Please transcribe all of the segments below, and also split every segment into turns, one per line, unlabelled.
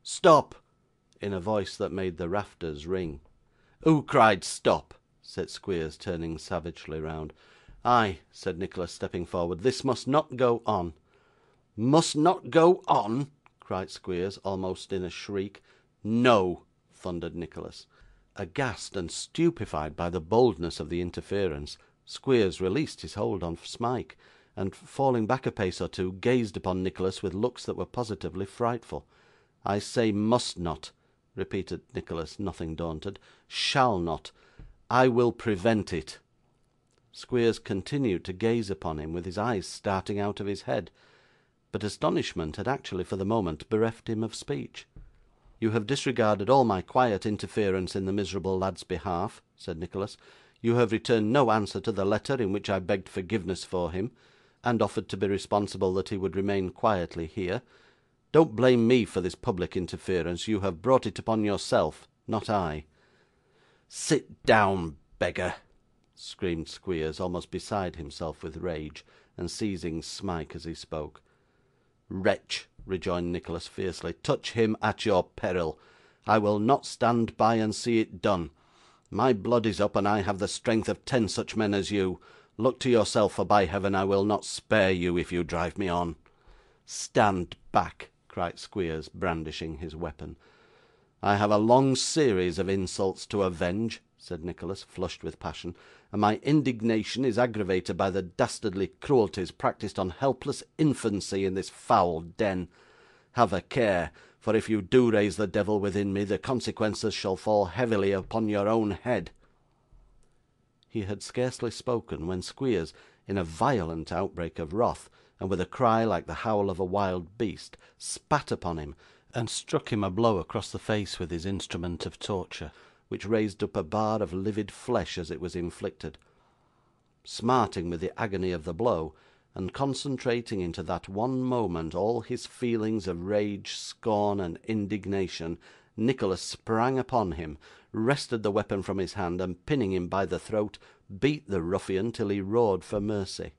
Stop!' in a voice that made the rafters ring. 'Who cried stop?' said Squeers, turning savagely round. 'I,' said Nicholas, stepping forward. 'This must not go on.' 'Must not go on!' cried Squeers, almost in a shriek. 'No!' thundered Nicholas. Aghast and stupefied by the boldness of the interference, Squeers released his hold on Smike, and, falling back a pace or two, gazed upon Nicholas with looks that were positively frightful. 'I say must not,' repeated Nicholas, nothing daunted. 'Shall not. I will prevent it.' Squeers continued to gaze upon him, with his eyes starting out of his head, but astonishment had actually for the moment bereft him of speech. 'You have disregarded all my quiet interference in the miserable lad's behalf,' said Nicholas. 'You have returned no answer to the letter in which I begged forgiveness for him, and offered to be responsible that he would remain quietly here. Don't blame me for this public interference. You have brought it upon yourself, not I.' 'Sit down, beggar!' screamed Squeers, almost beside himself with rage, and seizing Smike as he spoke. 'Wretch!' rejoined Nicholas fiercely, 'touch him at your peril. I will not stand by and see it done. My blood is up, and I have the strength of 10 such men as you. Look to yourself, for by Heaven I will not spare you if you drive me on.' 'Stand back!' cried Squeers, brandishing his weapon. 'I have a long series of insults to avenge,' said Nicholas, flushed with passion, 'and my indignation is aggravated by the dastardly cruelties practised on helpless infancy in this foul den. Have a care, for if you do raise the devil within me, the consequences shall fall heavily upon your own head.' He had scarcely spoken, when Squeers, in a violent outbreak of wrath, and with a cry like the howl of a wild beast, spat upon him, and struck him a blow across the face with his instrument of torture, which raised up a bar of livid flesh as it was inflicted. Smarting with the agony of the blow, and concentrating into that one moment all his feelings of rage, scorn, and indignation, Nicholas sprang upon him, wrested the weapon from his hand, and pinning him by the throat, beat the ruffian till he roared for mercy.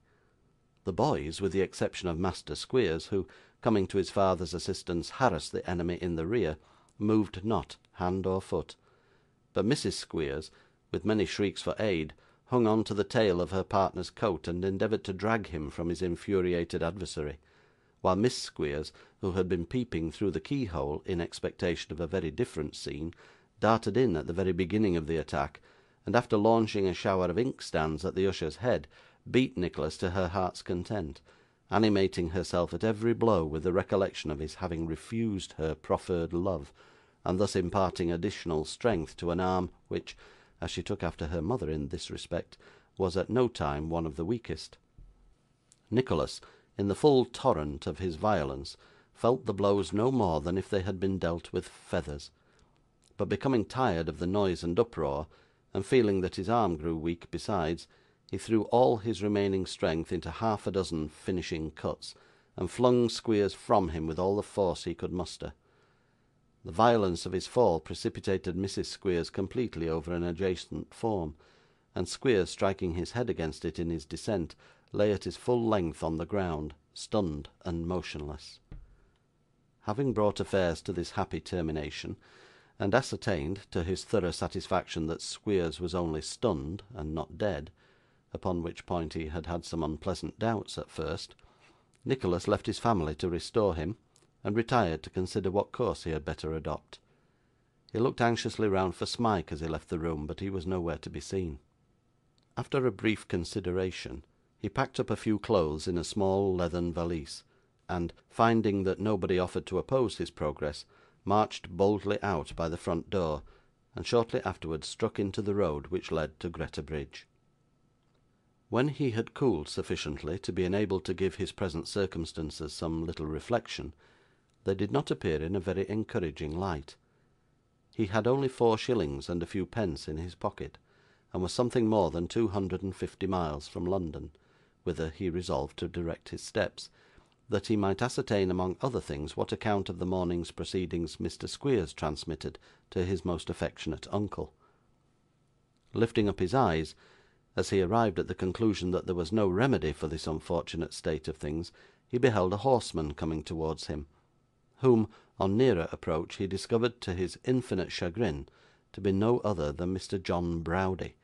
The boys, with the exception of Master Squeers, who, coming to his father's assistance, harassed the enemy in the rear, moved not hand or foot; but Mrs. Squeers, with many shrieks for aid, hung on to the tail of her partner's coat, and endeavoured to drag him from his infuriated adversary; while Miss Squeers, who had been peeping through the keyhole in expectation of a very different scene, darted in at the very beginning of the attack, and after launching a shower of inkstands at the usher's head, beat Nicholas to her heart's content, animating herself at every blow with the recollection of his having refused her proffered love, and thus imparting additional strength to an arm which, as she took after her mother in this respect, was at no time one of the weakest. Nicholas, in the full torrent of his violence, felt the blows no more than if they had been dealt with feathers; but becoming tired of the noise and uproar, and feeling that his arm grew weak besides, he threw all his remaining strength into half a dozen finishing cuts, and flung Squeers from him with all the force he could muster. The violence of his fall precipitated Mrs. Squeers completely over an adjacent form, and Squeers, striking his head against it in his descent, lay at his full length on the ground, stunned and motionless. Having brought affairs to this happy termination, and ascertained, to his thorough satisfaction, that Squeers was only stunned and not dead, upon which point he had had some unpleasant doubts at first, Nicholas left his family to restore him, and retired to consider what course he had better adopt. He looked anxiously round for Smike as he left the room, but he was nowhere to be seen. After a brief consideration, he packed up a few clothes in a small leathern valise, and, finding that nobody offered to oppose his progress, marched boldly out by the front door, and shortly afterwards struck into the road which led to Greta Bridge. When he had cooled sufficiently to be enabled to give his present circumstances some little reflection, they did not appear in a very encouraging light. He had only 4 shillings and a few pence in his pocket, and was something more than 250 miles from London, whither he resolved to direct his steps, that he might ascertain, among other things, what account of the morning's proceedings Mr. Squeers transmitted to his most affectionate uncle. Lifting up his eyes, as he arrived at the conclusion that there was no remedy for this unfortunate state of things, he beheld a horseman coming towards him, whom, On nearer approach, he discovered, to his infinite chagrin, to be no other than Mr. John Browdie,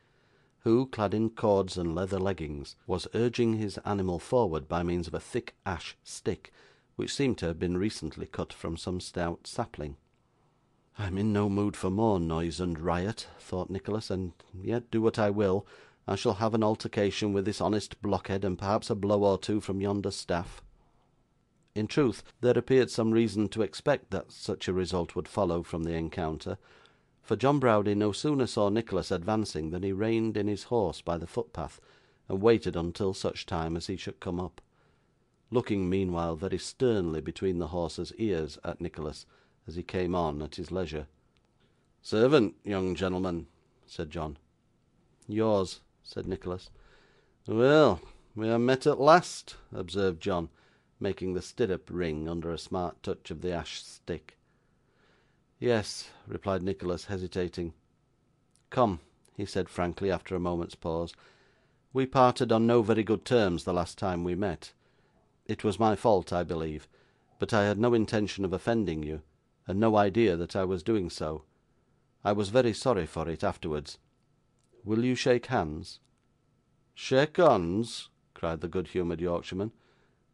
who, clad in cords and leather leggings, was urging his animal forward by means of a thick ash stick, which seemed to have been recently cut from some stout sapling. I am in no mood for more noise and riot, thought Nicholas, and yet, do what I will, I shall have an altercation with this honest blockhead, and perhaps a blow or two from yonder staff. In truth, there appeared some reason to expect that such a result would follow from the encounter, for John Browdie no sooner saw Nicholas advancing than he reined in his horse by the footpath, and waited until such time as he should come up, looking meanwhile very sternly between the horse's ears at Nicholas as he came on at his leisure. "Servant, young gentleman," said John. "Yours," said Nicholas. "Well, we are met at last," observed John, making the stirrup ring under a smart touch of the ash stick. "Yes," replied Nicholas, hesitating. "Come," he said frankly, after a moment's pause, "we parted on no very good terms the last time we met. It was my fault, I believe, but I had no intention of offending you, and no idea that I was doing so. I was very sorry for it afterwards. Will you shake hands?" "Shake hands!" cried the good-humoured Yorkshireman.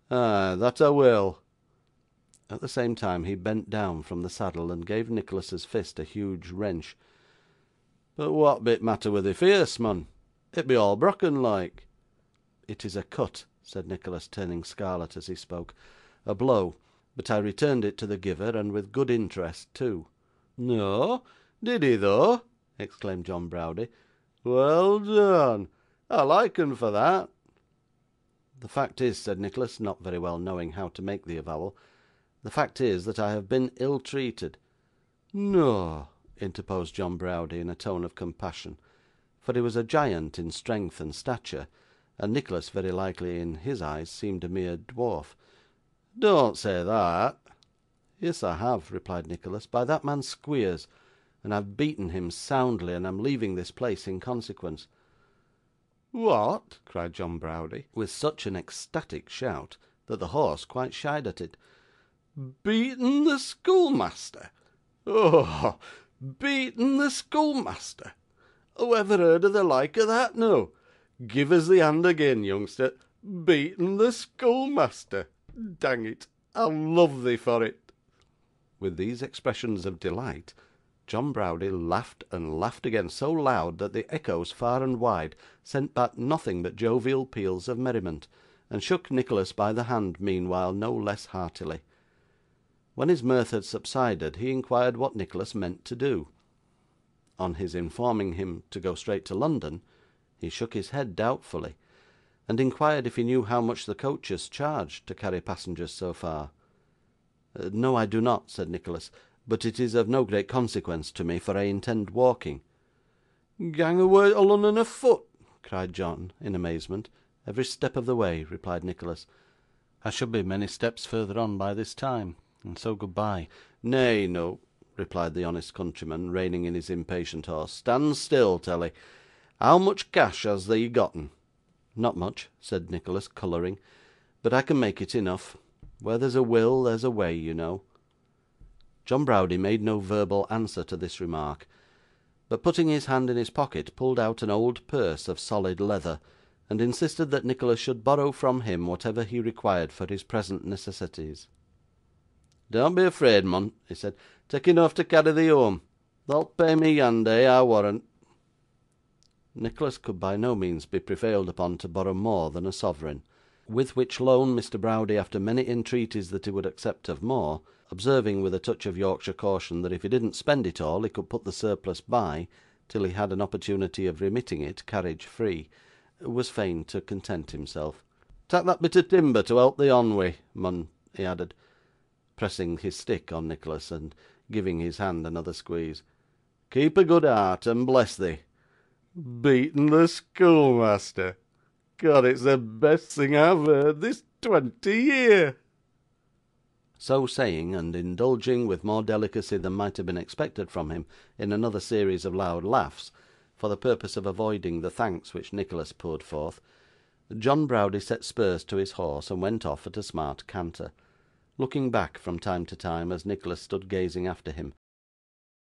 "Aye, that I will." At the same time he bent down from the saddle, and gave Nicholas's fist a huge wrench. "But what be t' matter with thy face, mun? It be all brokken like." "It is a cut," said Nicholas, turning scarlet as he spoke. "A blow, but I returned it to the giver, and with good interest too." "No, did he though?" exclaimed John Browdie. "Well done. I like 'un for that." "The fact is," said Nicholas, not very well knowing how to make the avowal, "the fact is, that I have been ill treated." "No," interposed John Browdie in a tone of compassion, for he was a giant in strength and stature, and Nicholas very likely in his eyes seemed a mere dwarf. "Don't say that." "Yes, I have," replied Nicholas, "by that man Squeers, and I've beaten him soundly, and am leaving this place in consequence." "What!" cried John Browdie, with such an ecstatic shout that the horse quite shied at it. "Beaten the schoolmaster! Oh, beaten the schoolmaster! Who ever heard of the like of that, noo? Give us the hand again, youngster. Beaten the schoolmaster! Dang it, I'll love thee for it." With these expressions of delight, John Browdie laughed and laughed again so loud that the echoes far and wide sent back nothing but jovial peals of merriment, and shook Nicholas by the hand meanwhile no less heartily. When his mirth had subsided, he inquired what Nicholas meant to do. On his informing him to go straight to London, he shook his head doubtfully, and inquired if he knew how much the coaches charged to carry passengers so far. "No, I do not," said Nicholas, "but it is of no great consequence to me, for I intend walking." "Gang away to Lunnun afoot!" cried John, in amazement. "Every step of the way," replied Nicholas. "I should be many steps further on by this time, and so goodbye." "Nay, no," replied the honest countryman, reining in his impatient horse. "Stand still, Telly. How much cash has thee gotten?" "Not much," said Nicholas, colouring, "but I can make it enough. Where there's a will, there's a way, you know." John Browdie made no verbal answer to this remark, but putting his hand in his pocket, pulled out an old purse of solid leather, and insisted that Nicholas should borrow from him whatever he required for his present necessities. "Don't be afraid, mun," he said. "Tak' enough to carry thee home. Thou'lt pay me yon day, I warrant." Nicholas could by no means be prevailed upon to borrow more than a sovereign, with which loan Mr. Browdie, after many entreaties that he would accept of more, observing with a touch of Yorkshire caution that if he didn't spend it all he could put the surplus by till he had an opportunity of remitting it carriage free, was fain to content himself. "Tak' that bit of timber to help thee on wi', mun," he added, pressing his stick on Nicholas, and giving his hand another squeeze. "Keep a good heart, and bless thee. Beaten the schoolmaster! God, it's the best thing I've heard this 20 year." So saying, and indulging with more delicacy than might have been expected from him in another series of loud laughs, for the purpose of avoiding the thanks which Nicholas poured forth, John Browdie set spurs to his horse and went off at a smart canter, Looking back from time to time, as Nicholas stood gazing after him,